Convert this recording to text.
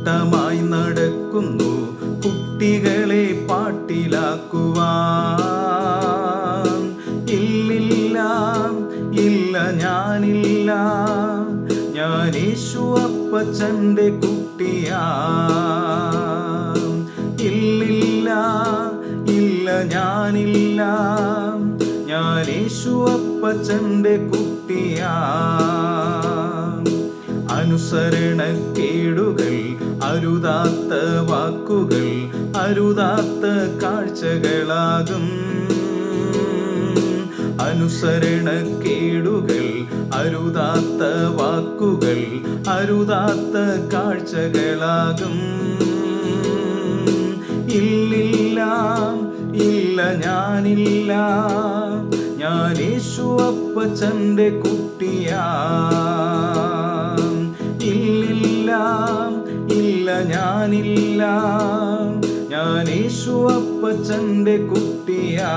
കൂട്ടമായി നടക്കുന്നു കുട്ടികളെ പാട്ടിലാക്കുവാൻ. ഇല്ലില്ല ഇല്ല ഞാനില്ല, ഞാൻ യേശു അപ്പച്ചൻ്റെ കുട്ടിയാ. ഇല്ലില്ല ഇല്ല ഞാനില്ല, ഞാൻ യേശു അപ്പച്ചൻ്റെ കുട്ടിയാ. അനുസരണക്കേടുകൾ, അരുതാത്ത വാക്കുകൾ, അരുതാത്ത കാഴ്ചകളാകും. അനുസരണക്കേടുകൾ, അരുതാത്ത വാക്കുകൾ, അരുതാത്ത കാഴ്ചകളാകും. ഇല്ലില്ല ഇല്ല ഞാനില്ല, ഞാൻ യേശു അപ്പച്ചൻ്റെ കുട്ടിയാ. ഇല്ലില്ല ഇല്ല ഞാനില്ല, ഞാൻ യേശു അപ്പച്ചൻ്റെ കുട്ടിയാ.